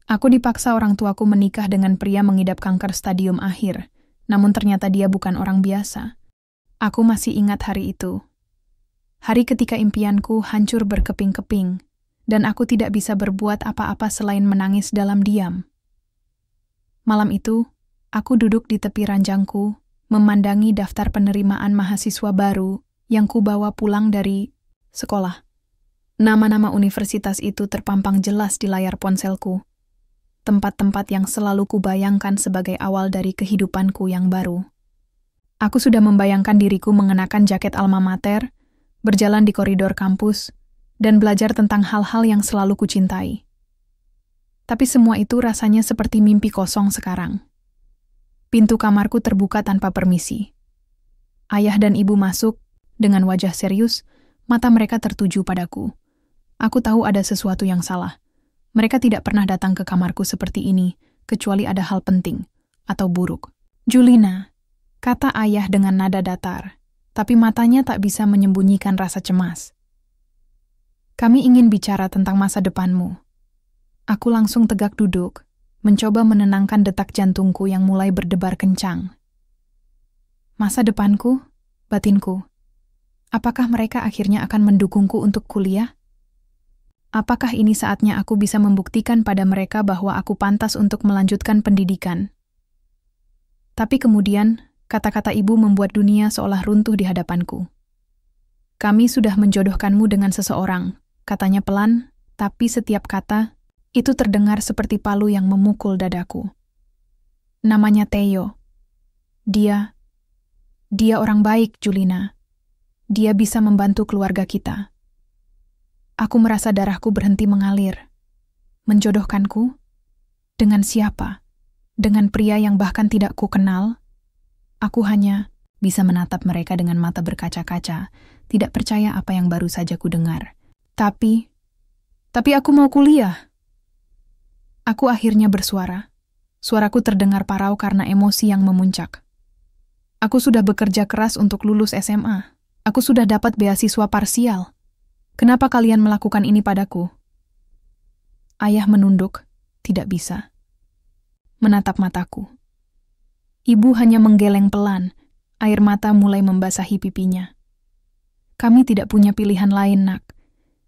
Aku dipaksa orang tuaku menikah dengan pria mengidap kanker stadium akhir, namun ternyata dia bukan orang biasa. Aku masih ingat hari itu. Hari ketika impianku hancur berkeping-keping, dan aku tidak bisa berbuat apa-apa selain menangis dalam diam. Malam itu, aku duduk di tepi ranjangku, memandangi daftar penerimaan mahasiswa baru yang kubawa pulang dari sekolah. Nama-nama universitas itu terpampang jelas di layar ponselku. Tempat-tempat yang selalu kubayangkan sebagai awal dari kehidupanku yang baru. Aku sudah membayangkan diriku mengenakan jaket alma mater, berjalan di koridor kampus, dan belajar tentang hal-hal yang selalu kucintai. Tapi semua itu rasanya seperti mimpi kosong sekarang. Pintu kamarku terbuka tanpa permisi. Ayah dan ibu masuk, dengan wajah serius, mata mereka tertuju padaku. Aku tahu ada sesuatu yang salah. Mereka tidak pernah datang ke kamarku seperti ini, kecuali ada hal penting atau buruk. "Julina," kata ayah dengan nada datar, tapi matanya tak bisa menyembunyikan rasa cemas. "Kami ingin bicara tentang masa depanmu." Aku langsung tegak duduk, mencoba menenangkan detak jantungku yang mulai berdebar kencang. Masa depanku, batinku. Apakah mereka akhirnya akan mendukungku untuk kuliah? Apakah ini saatnya aku bisa membuktikan pada mereka bahwa aku pantas untuk melanjutkan pendidikan? Tapi kemudian, kata-kata ibu membuat dunia seolah runtuh di hadapanku. "Kami sudah menjodohkanmu dengan seseorang," katanya pelan, tapi setiap kata, itu terdengar seperti palu yang memukul dadaku. "Namanya Theo. Dia orang baik, Julina. Dia bisa membantu keluarga kita." Aku merasa darahku berhenti mengalir. Menjodohkanku? Dengan siapa? Dengan pria yang bahkan tidak kukenal? Aku hanya bisa menatap mereka dengan mata berkaca-kaca, tidak percaya apa yang baru saja kudengar. Tapi aku mau kuliah. Aku akhirnya bersuara. Suaraku terdengar parau karena emosi yang memuncak. Aku sudah bekerja keras untuk lulus SMA. Aku sudah dapat beasiswa parsial. Kenapa kalian melakukan ini padaku? Ayah menunduk, tidak bisa. Menatap mataku. Ibu hanya menggeleng pelan, air mata mulai membasahi pipinya. "Kami tidak punya pilihan lain, Nak.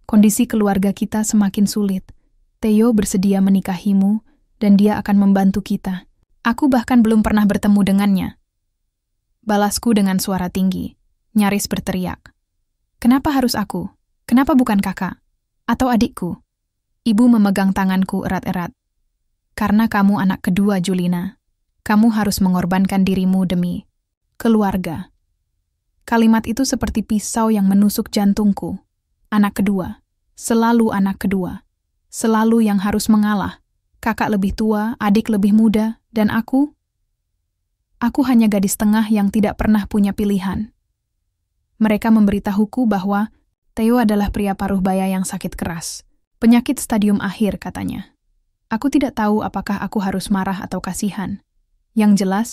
Kondisi keluarga kita semakin sulit. Theo bersedia menikahimu, dan dia akan membantu kita. Aku bahkan belum pernah bertemu dengannya." Balasku dengan suara tinggi, nyaris berteriak. "Kenapa harus aku? Kenapa bukan kakak? Atau adikku?" Ibu memegang tanganku erat-erat. "Karena kamu anak kedua, Julina. Kamu harus mengorbankan dirimu demi keluarga." Kalimat itu seperti pisau yang menusuk jantungku. Anak kedua. Selalu anak kedua. Selalu yang harus mengalah. Kakak lebih tua, adik lebih muda, dan aku? Aku hanya gadis tengah yang tidak pernah punya pilihan. Mereka memberitahuku bahwa Theo adalah pria paruh baya yang sakit keras. Penyakit stadium akhir, katanya. Aku tidak tahu apakah aku harus marah atau kasihan. Yang jelas,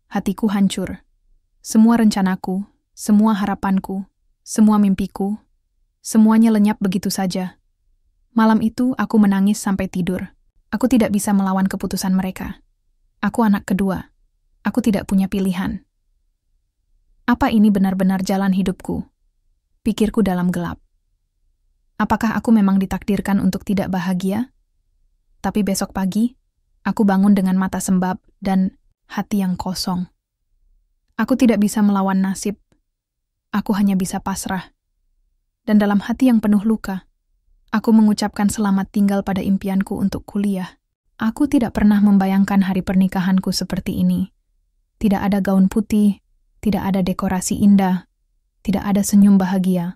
hatiku hancur. Semua rencanaku, semua harapanku, semua mimpiku, semuanya lenyap begitu saja. Malam itu aku menangis sampai tidur. Aku tidak bisa melawan keputusan mereka. Aku anak kedua. Aku tidak punya pilihan. Apa ini benar-benar jalan hidupku? Pikirku dalam gelap. Apakah aku memang ditakdirkan untuk tidak bahagia? Tapi besok pagi, aku bangun dengan mata sembab dan hati yang kosong. Aku tidak bisa melawan nasib. Aku hanya bisa pasrah. Dan dalam hati yang penuh luka, aku mengucapkan selamat tinggal pada impianku untuk kuliah. Aku tidak pernah membayangkan hari pernikahanku seperti ini. Tidak ada gaun putih, tidak ada dekorasi indah, tidak ada senyum bahagia.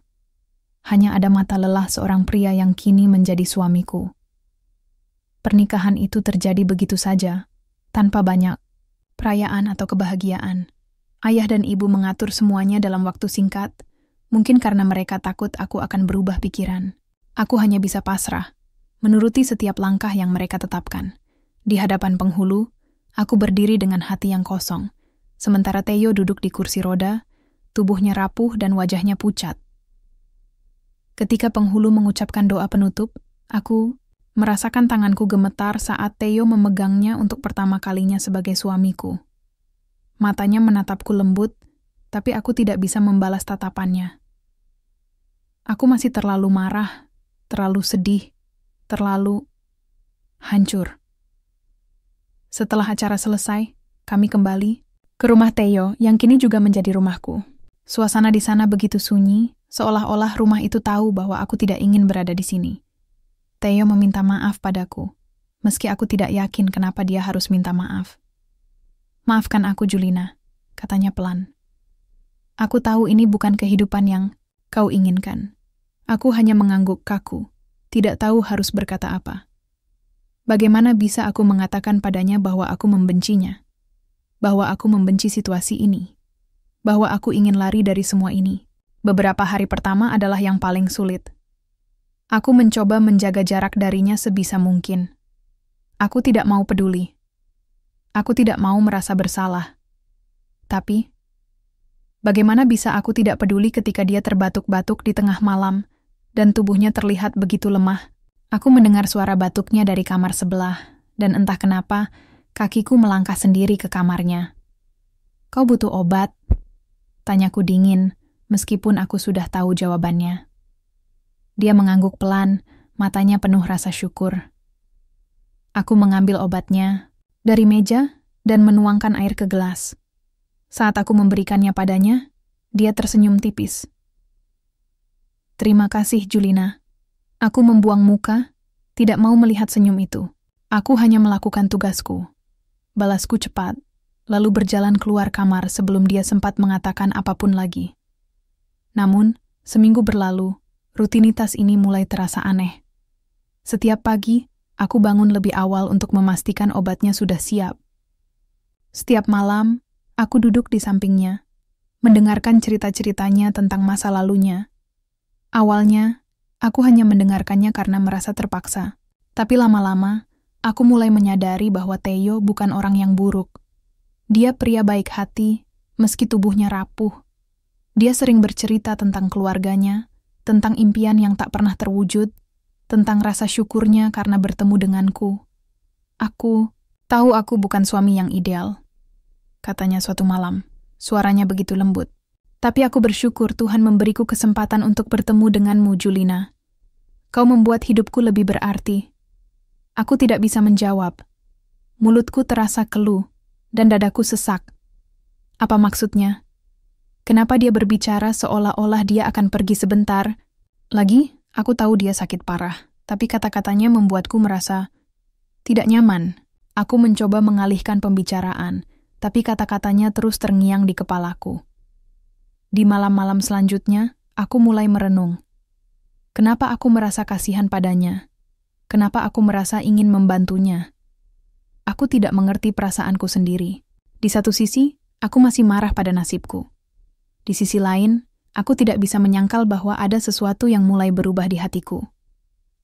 Hanya ada mata lelah seorang pria yang kini menjadi suamiku. Pernikahan itu terjadi begitu saja, tanpa banyak perayaan atau kebahagiaan. Ayah dan ibu mengatur semuanya dalam waktu singkat, mungkin karena mereka takut aku akan berubah pikiran. Aku hanya bisa pasrah, menuruti setiap langkah yang mereka tetapkan. Di hadapan penghulu, aku berdiri dengan hati yang kosong, sementara Theo duduk di kursi roda, tubuhnya rapuh dan wajahnya pucat. Ketika penghulu mengucapkan doa penutup, aku merasakan tanganku gemetar saat Theo memegangnya untuk pertama kalinya sebagai suamiku. Matanya menatapku lembut, tapi aku tidak bisa membalas tatapannya. Aku masih terlalu marah, terlalu sedih, terlalu hancur. Setelah acara selesai, kami kembali ke rumah Theo yang kini juga menjadi rumahku. Suasana di sana begitu sunyi, seolah-olah rumah itu tahu bahwa aku tidak ingin berada di sini. Theo meminta maaf padaku, meski aku tidak yakin kenapa dia harus minta maaf. "Maafkan aku, Julina," katanya pelan. "Aku tahu ini bukan kehidupan yang kau inginkan. Aku hanya mengangguk kaku, tidak tahu harus berkata apa. Bagaimana bisa aku mengatakan padanya bahwa aku membencinya? Bahwa aku membenci situasi ini? Bahwa aku ingin lari dari semua ini? Beberapa hari pertama adalah yang paling sulit. Aku mencoba menjaga jarak darinya sebisa mungkin. Aku tidak mau peduli. Aku tidak mau merasa bersalah. Tapi, bagaimana bisa aku tidak peduli ketika dia terbatuk-batuk di tengah malam dan tubuhnya terlihat begitu lemah? Aku mendengar suara batuknya dari kamar sebelah, dan entah kenapa, kakiku melangkah sendiri ke kamarnya. "Kau butuh obat?" tanyaku dingin, meskipun aku sudah tahu jawabannya. Dia mengangguk pelan, matanya penuh rasa syukur. Aku mengambil obatnya dari meja dan menuangkan air ke gelas. Saat aku memberikannya padanya, dia tersenyum tipis. "Terima kasih, Julina." Aku membuang muka, tidak mau melihat senyum itu. Aku hanya melakukan tugasku. Balasku cepat, lalu berjalan keluar kamar sebelum dia sempat mengatakan apapun lagi. Namun, seminggu berlalu, rutinitas ini mulai terasa aneh. Setiap pagi, aku bangun lebih awal untuk memastikan obatnya sudah siap. Setiap malam, aku duduk di sampingnya, mendengarkan cerita-ceritanya tentang masa lalunya. Awalnya, aku hanya mendengarkannya karena merasa terpaksa. Tapi lama-lama, aku mulai menyadari bahwa Theo bukan orang yang buruk. Dia pria baik hati, meski tubuhnya rapuh. Dia sering bercerita tentang keluarganya, tentang impian yang tak pernah terwujud, tentang rasa syukurnya karena bertemu denganku. "Aku tahu aku bukan suami yang ideal," katanya suatu malam. Suaranya begitu lembut. "Tapi aku bersyukur Tuhan memberiku kesempatan untuk bertemu denganmu, Julina. Kau membuat hidupku lebih berarti." Aku tidak bisa menjawab. Mulutku terasa keluh, dan dadaku sesak. Apa maksudnya? Kenapa dia berbicara seolah-olah dia akan pergi sebentar? Lagi, aku tahu dia sakit parah, tapi kata-katanya membuatku merasa tidak nyaman. Aku mencoba mengalihkan pembicaraan, tapi kata-katanya terus terngiang di kepalaku. Di malam-malam selanjutnya, aku mulai merenung. Kenapa aku merasa kasihan padanya? Kenapa aku merasa ingin membantunya? Aku tidak mengerti perasaanku sendiri. Di satu sisi, aku masih marah pada nasibku. Di sisi lain, aku tidak bisa menyangkal bahwa ada sesuatu yang mulai berubah di hatiku.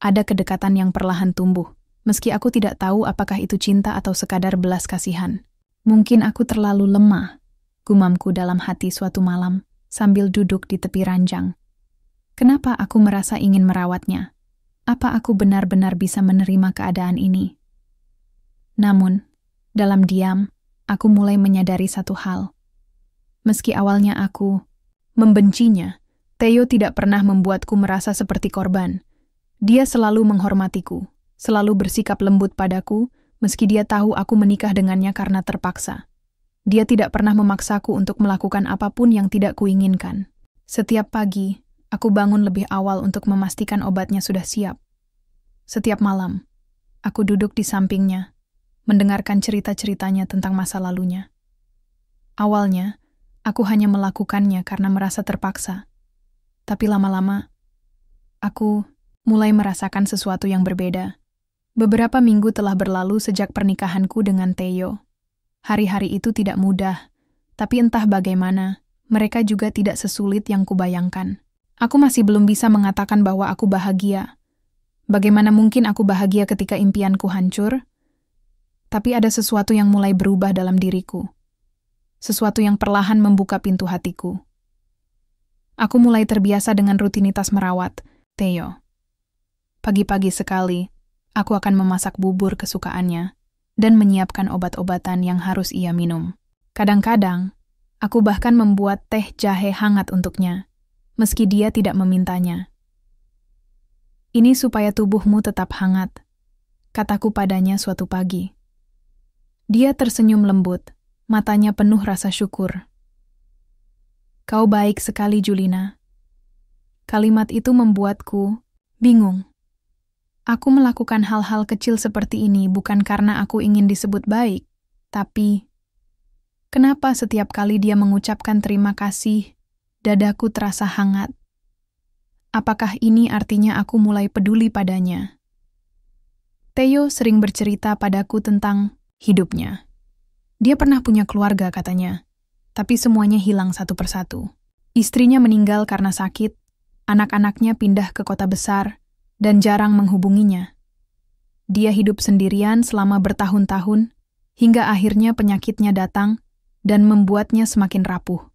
Ada kedekatan yang perlahan tumbuh, meski aku tidak tahu apakah itu cinta atau sekadar belas kasihan. Mungkin aku terlalu lemah, gumamku dalam hati suatu malam, sambil duduk di tepi ranjang. Kenapa aku merasa ingin merawatnya? Apa aku benar-benar bisa menerima keadaan ini? Namun, dalam diam, aku mulai menyadari satu hal. Meski awalnya aku membencinya, Theo tidak pernah membuatku merasa seperti korban. Dia selalu menghormatiku, selalu bersikap lembut padaku, meski dia tahu aku menikah dengannya karena terpaksa. Dia tidak pernah memaksaku untuk melakukan apapun yang tidak kuinginkan. Setiap pagi, aku bangun lebih awal untuk memastikan obatnya sudah siap. Setiap malam, aku duduk di sampingnya, mendengarkan cerita-ceritanya tentang masa lalunya. Awalnya, aku hanya melakukannya karena merasa terpaksa. Tapi lama-lama, aku mulai merasakan sesuatu yang berbeda. Beberapa minggu telah berlalu sejak pernikahanku dengan Theo. Hari-hari itu tidak mudah, tapi entah bagaimana, mereka juga tidak sesulit yang kubayangkan. Aku masih belum bisa mengatakan bahwa aku bahagia. Bagaimana mungkin aku bahagia ketika impianku hancur? Tapi ada sesuatu yang mulai berubah dalam diriku. Sesuatu yang perlahan membuka pintu hatiku. Aku mulai terbiasa dengan rutinitas merawat Theo. Pagi-pagi sekali, Aku akan memasak bubur kesukaannya dan menyiapkan obat-obatan yang harus ia minum. Kadang-kadang, aku bahkan membuat teh jahe hangat untuknya, meski dia tidak memintanya. Ini supaya tubuhmu tetap hangat, kataku padanya suatu pagi. Dia tersenyum lembut, matanya penuh rasa syukur. Kau baik sekali, Julina. Kalimat itu membuatku bingung. Aku melakukan hal-hal kecil seperti ini bukan karena aku ingin disebut baik, tapi kenapa setiap kali dia mengucapkan terima kasih, dadaku terasa hangat? Apakah ini artinya aku mulai peduli padanya? Theo sering bercerita padaku tentang hidupnya. Dia pernah punya keluarga, katanya, tapi semuanya hilang satu persatu. Istrinya meninggal karena sakit, anak-anaknya pindah ke kota besar, dan jarang menghubunginya. Dia hidup sendirian selama bertahun-tahun, hingga akhirnya penyakitnya datang dan membuatnya semakin rapuh.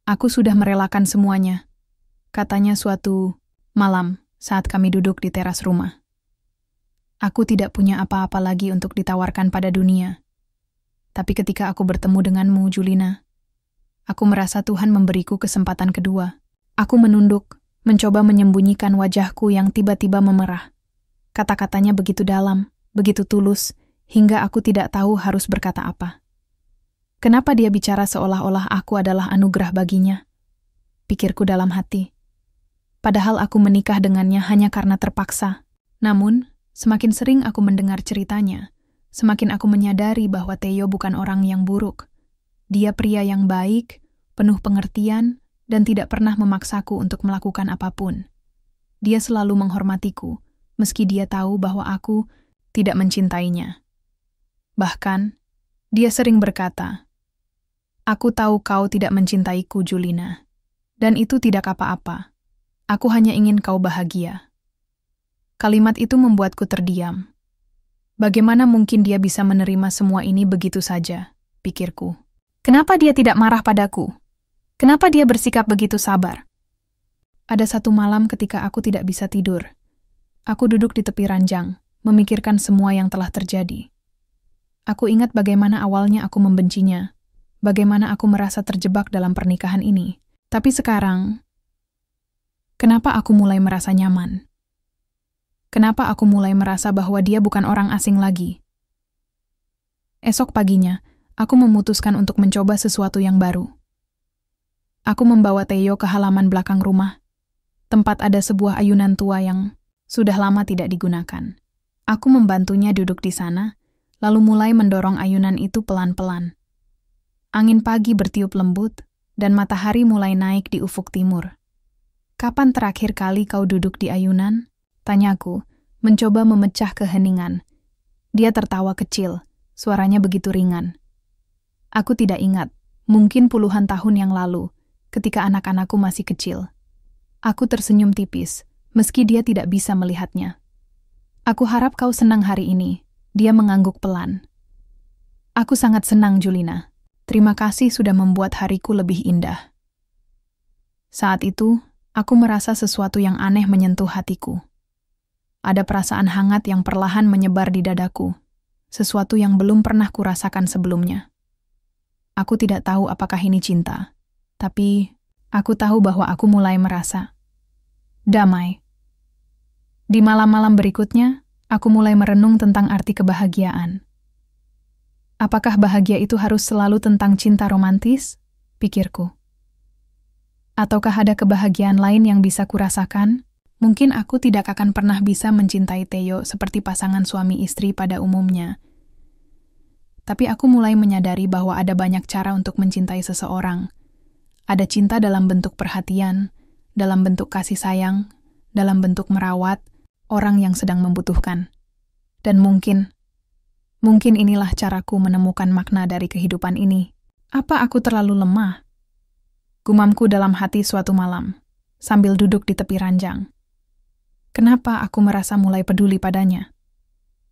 Aku sudah merelakan semuanya, katanya suatu malam saat kami duduk di teras rumah. Aku tidak punya apa-apa lagi untuk ditawarkan pada dunia. Tapi ketika aku bertemu denganmu, Julina, aku merasa Tuhan memberiku kesempatan kedua. Aku menunduk, mencoba menyembunyikan wajahku yang tiba-tiba memerah. Kata-katanya begitu dalam, begitu tulus, hingga aku tidak tahu harus berkata apa. Kenapa dia bicara seolah-olah aku adalah anugerah baginya? Pikirku dalam hati. Padahal aku menikah dengannya hanya karena terpaksa. Namun, semakin sering aku mendengar ceritanya, semakin aku menyadari bahwa Theo bukan orang yang buruk. Dia pria yang baik, penuh pengertian, dan tidak pernah memaksaku untuk melakukan apapun. Dia selalu menghormatiku, meski dia tahu bahwa aku tidak mencintainya. Bahkan, dia sering berkata, "Aku tahu kau tidak mencintaiku, Julina, dan itu tidak apa-apa. Aku hanya ingin kau bahagia." Kalimat itu membuatku terdiam. Bagaimana mungkin dia bisa menerima semua ini begitu saja, pikirku. Kenapa dia tidak marah padaku? Kenapa dia bersikap begitu sabar? Ada satu malam ketika aku tidak bisa tidur. Aku duduk di tepi ranjang, memikirkan semua yang telah terjadi. Aku ingat bagaimana awalnya aku membencinya, bagaimana aku merasa terjebak dalam pernikahan ini. Tapi sekarang, kenapa aku mulai merasa nyaman? Kenapa aku mulai merasa bahwa dia bukan orang asing lagi? Esok paginya, aku memutuskan untuk mencoba sesuatu yang baru. Aku membawa Theo ke halaman belakang rumah, tempat ada sebuah ayunan tua yang sudah lama tidak digunakan. Aku membantunya duduk di sana, lalu mulai mendorong ayunan itu pelan-pelan. Angin pagi bertiup lembut, dan matahari mulai naik di ufuk timur. "Kapan terakhir kali kau duduk di ayunan?" tanyaku, mencoba memecah keheningan. Dia tertawa kecil, suaranya begitu ringan. Aku tidak ingat, mungkin puluhan tahun yang lalu, ketika anak-anakku masih kecil. Aku tersenyum tipis, meski dia tidak bisa melihatnya. "Aku harap kau senang hari ini," dia mengangguk pelan. "Aku sangat senang, Julina. Terima kasih sudah membuat hariku lebih indah." Saat itu, aku merasa sesuatu yang aneh menyentuh hatiku. Ada perasaan hangat yang perlahan menyebar di dadaku, sesuatu yang belum pernah kurasakan sebelumnya. Aku tidak tahu apakah ini cinta, tapi aku tahu bahwa aku mulai merasa damai. Di malam-malam berikutnya, aku mulai merenung tentang arti kebahagiaan. Apakah bahagia itu harus selalu tentang cinta romantis? Pikirku. Ataukah ada kebahagiaan lain yang bisa kurasakan? Mungkin aku tidak akan pernah bisa mencintai Theo seperti pasangan suami istri pada umumnya. Tapi aku mulai menyadari bahwa ada banyak cara untuk mencintai seseorang. Ada cinta dalam bentuk perhatian, dalam bentuk kasih sayang, dalam bentuk merawat orang yang sedang membutuhkan. Dan mungkin inilah caraku menemukan makna dari kehidupan ini. Apa aku terlalu lemah? Gumamku dalam hati suatu malam, sambil duduk di tepi ranjang. Kenapa aku merasa mulai peduli padanya?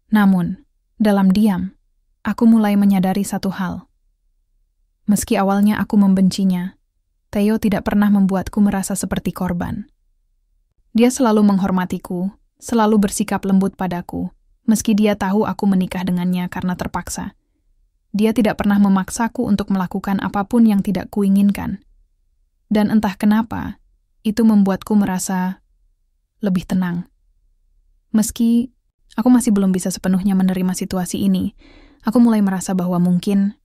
Namun, dalam diam, aku mulai menyadari satu hal. Meski awalnya aku membencinya, Theo tidak pernah membuatku merasa seperti korban. Dia selalu menghormatiku, selalu bersikap lembut padaku, meski dia tahu aku menikah dengannya karena terpaksa. Dia tidak pernah memaksaku untuk melakukan apapun yang tidak kuinginkan. Dan entah kenapa, itu membuatku merasa lebih tenang. Meski aku masih belum bisa sepenuhnya menerima situasi ini, aku mulai merasa bahwa mungkin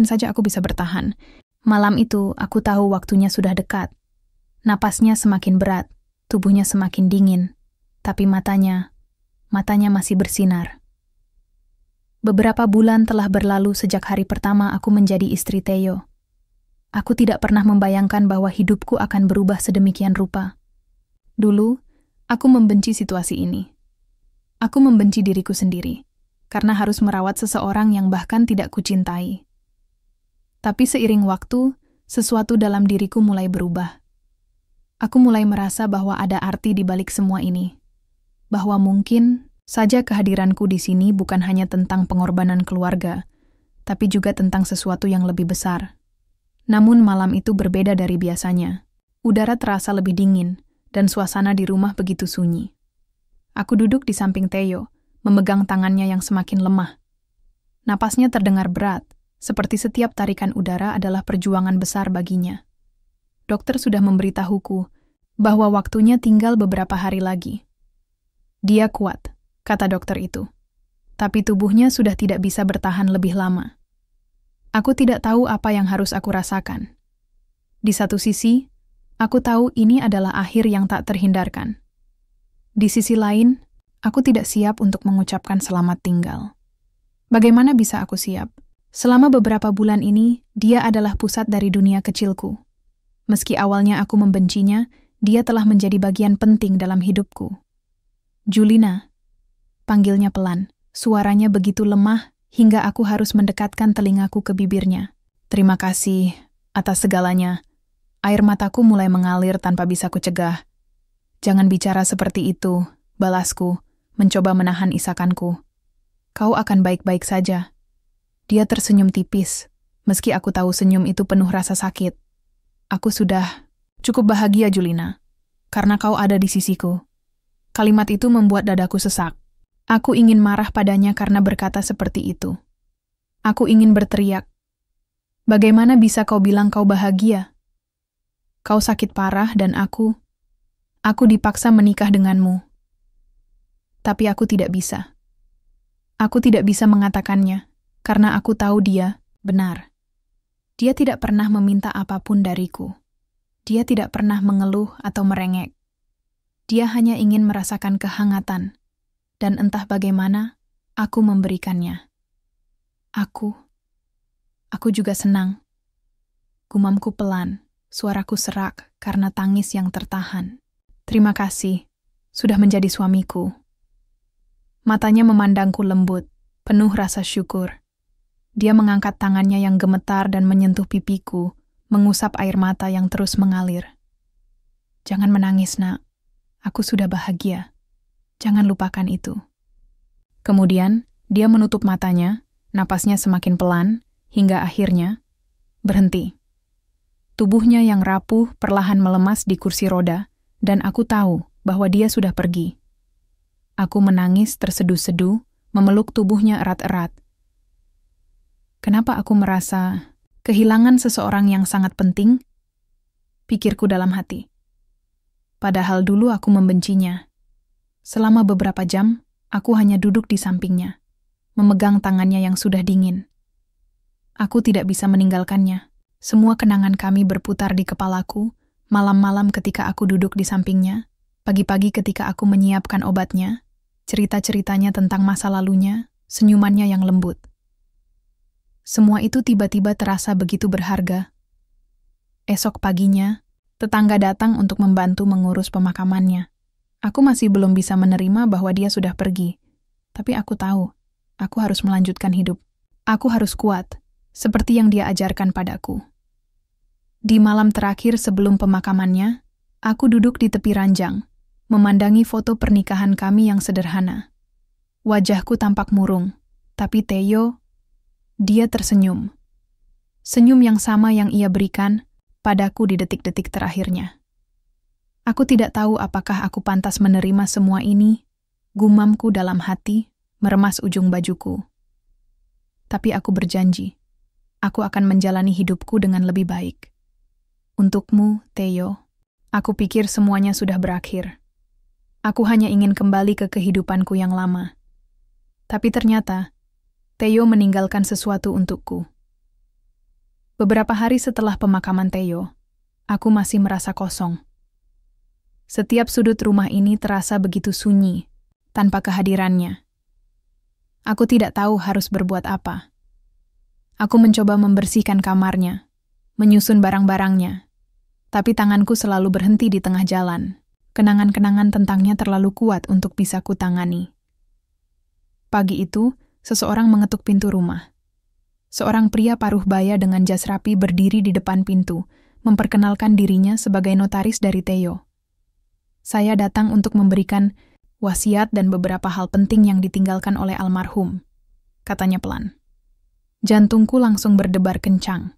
saja aku bisa bertahan. Malam itu, aku tahu waktunya sudah dekat. Napasnya semakin berat, tubuhnya semakin dingin, tapi matanya masih bersinar. Beberapa bulan telah berlalu sejak hari pertama aku menjadi istri Theo. Aku tidak pernah membayangkan bahwa hidupku akan berubah sedemikian rupa. Dulu, aku membenci situasi ini. Aku membenci diriku sendiri, karena harus merawat seseorang yang bahkan tidak kucintai. Tapi seiring waktu, sesuatu dalam diriku mulai berubah. Aku mulai merasa bahwa ada arti di balik semua ini. Bahwa mungkin saja kehadiranku di sini bukan hanya tentang pengorbanan keluarga, tapi juga tentang sesuatu yang lebih besar. Namun malam itu berbeda dari biasanya. Udara terasa lebih dingin, dan suasana di rumah begitu sunyi. Aku duduk di samping Theo, memegang tangannya yang semakin lemah. Napasnya terdengar berat, seperti setiap tarikan udara adalah perjuangan besar baginya. Dokter sudah memberitahuku bahwa waktunya tinggal beberapa hari lagi. Dia kuat, kata dokter itu. Tapi tubuhnya sudah tidak bisa bertahan lebih lama. Aku tidak tahu apa yang harus aku rasakan. Di satu sisi, aku tahu ini adalah akhir yang tak terhindarkan. Di sisi lain, aku tidak siap untuk mengucapkan selamat tinggal. Bagaimana bisa aku siap? Selama beberapa bulan ini, dia adalah pusat dari dunia kecilku. Meski awalnya aku membencinya, dia telah menjadi bagian penting dalam hidupku. Julina, panggilnya pelan. Suaranya begitu lemah hingga aku harus mendekatkan telingaku ke bibirnya. Terima kasih atas segalanya. Air mataku mulai mengalir tanpa bisa kucegah. Jangan bicara seperti itu, balasku, mencoba menahan isakanku. Kau akan baik-baik saja. Dia tersenyum tipis, meski aku tahu senyum itu penuh rasa sakit. Aku sudah cukup bahagia, Julina, karena kau ada di sisiku. Kalimat itu membuat dadaku sesak. Aku ingin marah padanya karena berkata seperti itu. Aku ingin berteriak. Bagaimana bisa kau bilang kau bahagia? Kau sakit parah dan aku dipaksa menikah denganmu. Tapi aku tidak bisa. Aku tidak bisa mengatakannya, karena aku tahu dia benar. Dia tidak pernah meminta apapun dariku. Dia tidak pernah mengeluh atau merengek. Dia hanya ingin merasakan kehangatan, dan entah bagaimana, aku memberikannya. Aku juga senang. Gumamku pelan, suaraku serak karena tangis yang tertahan. Terima kasih, sudah menjadi suamiku. Matanya memandangku lembut, penuh rasa syukur. Dia mengangkat tangannya yang gemetar dan menyentuh pipiku, mengusap air mata yang terus mengalir. Jangan menangis, nak. Aku sudah bahagia. Jangan lupakan itu. Kemudian, dia menutup matanya, napasnya semakin pelan, hingga akhirnya berhenti. Tubuhnya yang rapuh perlahan melemas di kursi roda, dan aku tahu bahwa dia sudah pergi. Aku menangis terseduh-seduh, memeluk tubuhnya erat-erat. Kenapa aku merasa kehilangan seseorang yang sangat penting? Pikirku dalam hati. Padahal dulu aku membencinya. Selama beberapa jam, aku hanya duduk di sampingnya, memegang tangannya yang sudah dingin. Aku tidak bisa meninggalkannya. Semua kenangan kami berputar di kepalaku, malam-malam ketika aku duduk di sampingnya, pagi-pagi ketika aku menyiapkan obatnya, cerita-ceritanya tentang masa lalunya, senyumannya yang lembut. Semua itu tiba-tiba terasa begitu berharga. Esok paginya, tetangga datang untuk membantu mengurus pemakamannya. Aku masih belum bisa menerima bahwa dia sudah pergi. Tapi aku tahu, aku harus melanjutkan hidup. Aku harus kuat, seperti yang dia ajarkan padaku. Di malam terakhir sebelum pemakamannya, aku duduk di tepi ranjang, memandangi foto pernikahan kami yang sederhana. Wajahku tampak murung, tapi Theo, dia tersenyum. Senyum yang sama yang ia berikan padaku di detik-detik terakhirnya. Aku tidak tahu apakah aku pantas menerima semua ini, gumamku dalam hati, meremas ujung bajuku. Tapi aku berjanji, aku akan menjalani hidupku dengan lebih baik. Untukmu, Theo, aku pikir semuanya sudah berakhir. Aku hanya ingin kembali ke kehidupanku yang lama. Tapi ternyata, Theo meninggalkan sesuatu untukku. Beberapa hari setelah pemakaman Theo, aku masih merasa kosong. Setiap sudut rumah ini terasa begitu sunyi, tanpa kehadirannya. Aku tidak tahu harus berbuat apa. Aku mencoba membersihkan kamarnya, menyusun barang-barangnya, tapi tanganku selalu berhenti di tengah jalan. Kenangan-kenangan tentangnya terlalu kuat untuk bisa kutangani. Pagi itu, seseorang mengetuk pintu rumah. Seorang pria paruh baya dengan jas rapi berdiri di depan pintu, memperkenalkan dirinya sebagai notaris dari Theo. Saya datang untuk memberikan wasiat dan beberapa hal penting yang ditinggalkan oleh almarhum, katanya pelan. Jantungku langsung berdebar kencang.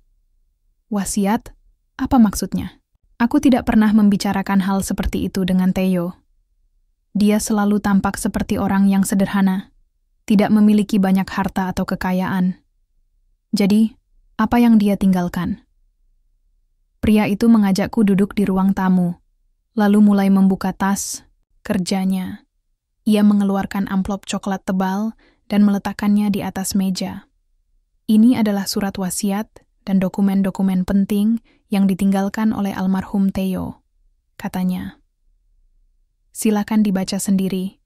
Wasiat? Apa maksudnya? Aku tidak pernah membicarakan hal seperti itu dengan Theo. Dia selalu tampak seperti orang yang sederhana, tidak memiliki banyak harta atau kekayaan. Jadi, apa yang dia tinggalkan? Pria itu mengajakku duduk di ruang tamu, lalu mulai membuka tas kerjanya. Ia mengeluarkan amplop coklat tebal dan meletakkannya di atas meja. Ini adalah surat wasiat dan dokumen-dokumen penting yang ditinggalkan oleh almarhum Theo, katanya. Silakan dibaca sendiri.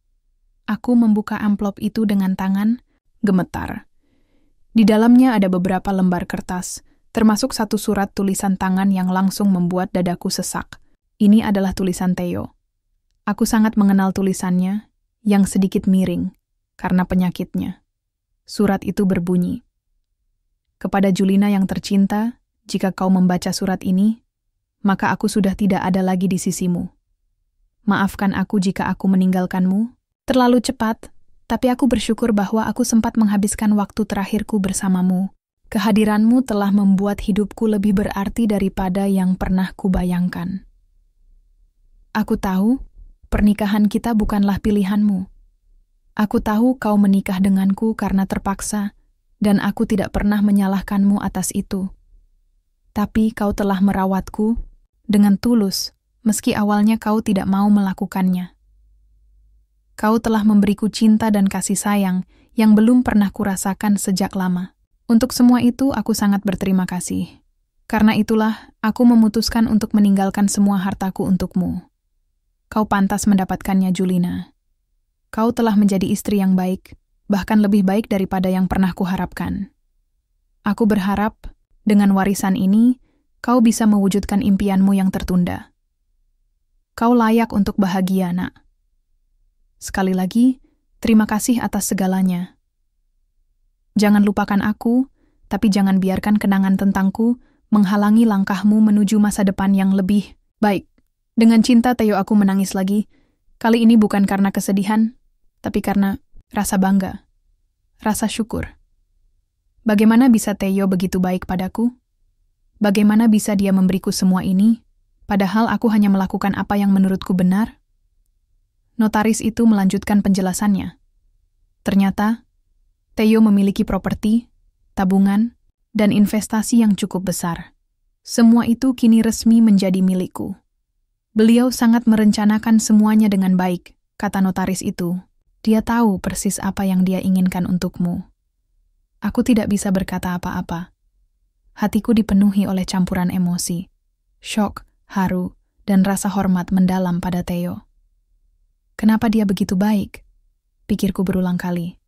Aku membuka amplop itu dengan tangan gemetar. Di dalamnya ada beberapa lembar kertas, termasuk satu surat tulisan tangan yang langsung membuat dadaku sesak. Ini adalah tulisan Theo. Aku sangat mengenal tulisannya, yang sedikit miring, karena penyakitnya. Surat itu berbunyi, "Kepada Julina yang tercinta, jika kau membaca surat ini, maka aku sudah tidak ada lagi di sisimu. Maafkan aku jika aku meninggalkanmu. Terlalu cepat, tapi aku bersyukur bahwa aku sempat menghabiskan waktu terakhirku bersamamu. Kehadiranmu telah membuat hidupku lebih berarti daripada yang pernah kubayangkan. Aku tahu, pernikahan kita bukanlah pilihanmu. Aku tahu kau menikah denganku karena terpaksa, dan aku tidak pernah menyalahkanmu atas itu. Tapi kau telah merawatku dengan tulus, meski awalnya kau tidak mau melakukannya. Kau telah memberiku cinta dan kasih sayang yang belum pernah kurasakan sejak lama. Untuk semua itu aku sangat berterima kasih. Karena itulah aku memutuskan untuk meninggalkan semua hartaku untukmu. Kau pantas mendapatkannya, Julina. Kau telah menjadi istri yang baik, bahkan lebih baik daripada yang pernah kuharapkan. Aku berharap, dengan warisan ini, kau bisa mewujudkan impianmu yang tertunda. Kau layak untuk bahagia, nak. Sekali lagi, terima kasih atas segalanya. Jangan lupakan aku, tapi jangan biarkan kenangan tentangku menghalangi langkahmu menuju masa depan yang lebih baik. Dengan cinta, Theo, aku menangis lagi. Kali ini bukan karena kesedihan, tapi karena rasa bangga, rasa syukur. Bagaimana bisa Theo begitu baik padaku? Bagaimana bisa dia memberiku semua ini, padahal aku hanya melakukan apa yang menurutku benar? Notaris itu melanjutkan penjelasannya. Ternyata, Theo memiliki properti, tabungan, dan investasi yang cukup besar. Semua itu kini resmi menjadi milikku. Beliau sangat merencanakan semuanya dengan baik, kata notaris itu. Dia tahu persis apa yang dia inginkan untukmu. Aku tidak bisa berkata apa-apa. Hatiku dipenuhi oleh campuran emosi, syok, haru, dan rasa hormat mendalam pada Theo. Kenapa dia begitu baik? Pikirku berulang kali.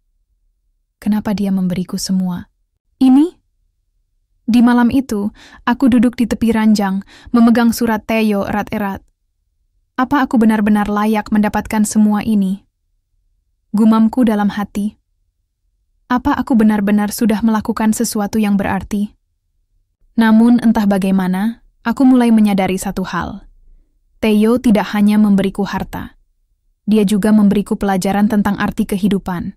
Kenapa dia memberiku semua? Ini? Di malam itu, aku duduk di tepi ranjang, memegang surat Theo erat-erat. Apa aku benar-benar layak mendapatkan semua ini? Gumamku dalam hati. Apa aku benar-benar sudah melakukan sesuatu yang berarti? Namun entah bagaimana, aku mulai menyadari satu hal. Theo tidak hanya memberiku harta. Dia juga memberiku pelajaran tentang arti kehidupan.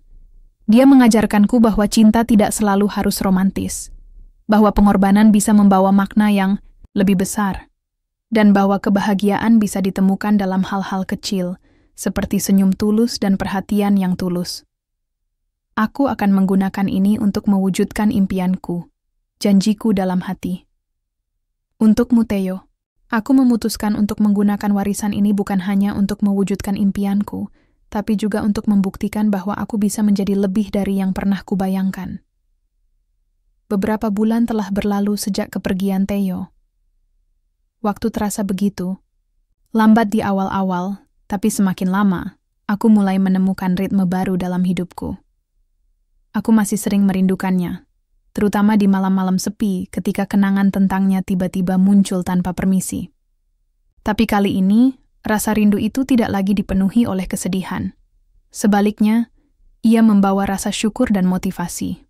Dia mengajarkanku bahwa cinta tidak selalu harus romantis, bahwa pengorbanan bisa membawa makna yang lebih besar. dan bahwa kebahagiaan bisa ditemukan dalam hal-hal kecil, seperti senyum tulus dan perhatian yang tulus. Aku akan menggunakan ini untuk mewujudkan impianku, janjiku dalam hati. Untukmu, Theo, aku memutuskan untuk menggunakan warisan ini bukan hanya untuk mewujudkan impianku, tapi juga untuk membuktikan bahwa aku bisa menjadi lebih dari yang pernah kubayangkan. Beberapa bulan telah berlalu sejak kepergian Theo. Waktu terasa begitu, lambat di awal-awal, tapi semakin lama, aku mulai menemukan ritme baru dalam hidupku. Aku masih sering merindukannya, terutama di malam-malam sepi ketika kenangan tentangnya tiba-tiba muncul tanpa permisi. Tapi kali ini, rasa rindu itu tidak lagi dipenuhi oleh kesedihan. Sebaliknya, ia membawa rasa syukur dan motivasi.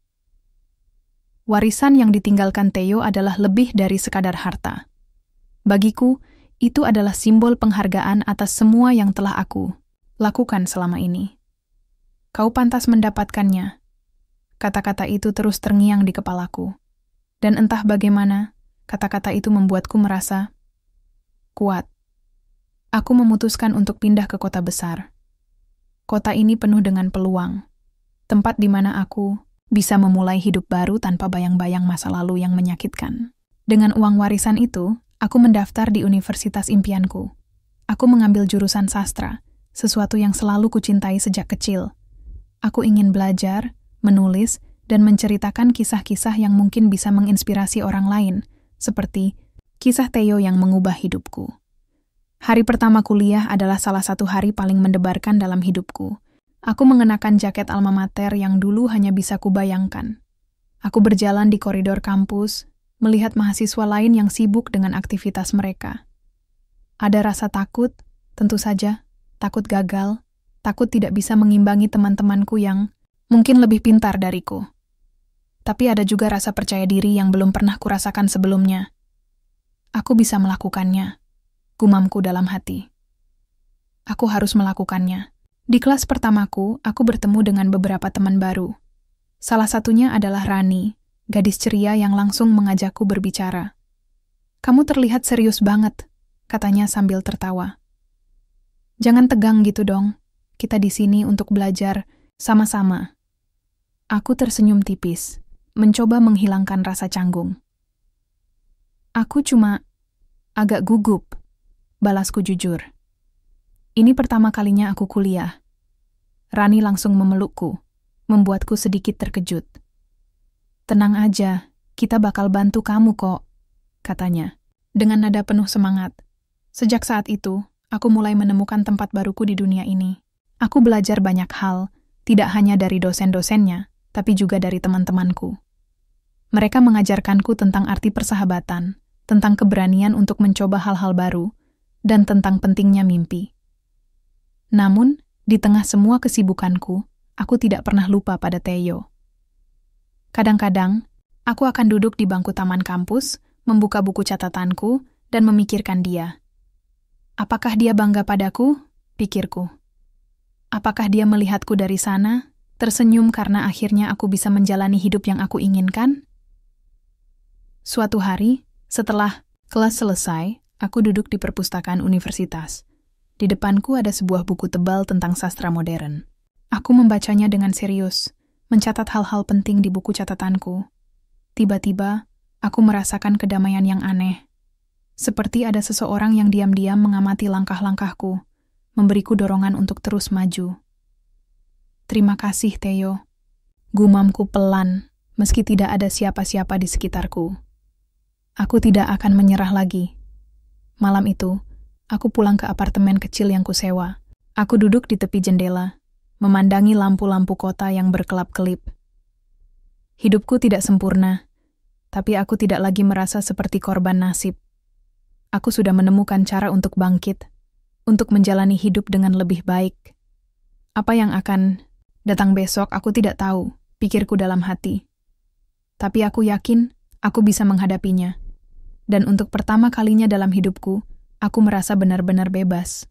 Warisan yang ditinggalkan Theo adalah lebih dari sekadar harta. Bagiku, itu adalah simbol penghargaan atas semua yang telah aku lakukan selama ini. Kau pantas mendapatkannya. Kata-kata itu terus terngiang di kepalaku. Dan entah bagaimana, kata-kata itu membuatku merasa kuat. Aku memutuskan untuk pindah ke kota besar. Kota ini penuh dengan peluang. Tempat di mana aku bisa memulai hidup baru tanpa bayang-bayang masa lalu yang menyakitkan. Dengan uang warisan itu, aku mendaftar di universitas impianku. Aku mengambil jurusan sastra, sesuatu yang selalu kucintai sejak kecil. Aku ingin belajar, menulis, dan menceritakan kisah-kisah yang mungkin bisa menginspirasi orang lain, seperti kisah Theo yang mengubah hidupku. Hari pertama kuliah adalah salah satu hari paling mendebarkan dalam hidupku. Aku mengenakan jaket alma mater yang dulu hanya bisa kubayangkan. Aku berjalan di koridor kampus, melihat mahasiswa lain yang sibuk dengan aktivitas mereka. Ada rasa takut, tentu saja, takut gagal, takut tidak bisa mengimbangi teman-temanku yang mungkin lebih pintar dariku. Tapi ada juga rasa percaya diri yang belum pernah kurasakan sebelumnya. Aku bisa melakukannya, gumamku dalam hati. Aku harus melakukannya. Di kelas pertamaku, aku bertemu dengan beberapa teman baru. Salah satunya adalah Rani, gadis ceria yang langsung mengajakku berbicara. "Kamu terlihat serius banget," katanya sambil tertawa. "Jangan tegang gitu dong. Kita di sini untuk belajar sama-sama." Aku tersenyum tipis, mencoba menghilangkan rasa canggung. "Aku cuma agak gugup," balasku jujur. "Ini pertama kalinya aku kuliah." Rani langsung memelukku, membuatku sedikit terkejut. "Tenang aja, kita bakal bantu kamu kok," katanya, dengan nada penuh semangat. Sejak saat itu, aku mulai menemukan tempat baruku di dunia ini. Aku belajar banyak hal, tidak hanya dari dosen-dosennya, tapi juga dari teman-temanku. Mereka mengajarkanku tentang arti persahabatan, tentang keberanian untuk mencoba hal-hal baru, dan tentang pentingnya mimpi. Namun, di tengah semua kesibukanku, aku tidak pernah lupa pada Theo. Kadang-kadang, aku akan duduk di bangku taman kampus, membuka buku catatanku, dan memikirkan dia. Apakah dia bangga padaku? Pikirku. Apakah dia melihatku dari sana, tersenyum karena akhirnya aku bisa menjalani hidup yang aku inginkan? Suatu hari, setelah kelas selesai, aku duduk di perpustakaan universitas. Di depanku ada sebuah buku tebal tentang sastra modern. Aku membacanya dengan serius, mencatat hal-hal penting di buku catatanku. Tiba-tiba, aku merasakan kedamaian yang aneh. Seperti ada seseorang yang diam-diam mengamati langkah-langkahku, memberiku dorongan untuk terus maju. "Terima kasih, Theo," gumamku pelan, meski tidak ada siapa-siapa di sekitarku. Aku tidak akan menyerah lagi. Malam itu, aku pulang ke apartemen kecil yang kusewa. Aku duduk di tepi jendela, memandangi lampu-lampu kota yang berkelap-kelip. Hidupku tidak sempurna, tapi aku tidak lagi merasa seperti korban nasib. Aku sudah menemukan cara untuk bangkit, untuk menjalani hidup dengan lebih baik. Apa yang akan datang besok aku tidak tahu, pikirku dalam hati. Tapi aku yakin aku bisa menghadapinya. Dan untuk pertama kalinya dalam hidupku, aku merasa benar-benar bebas.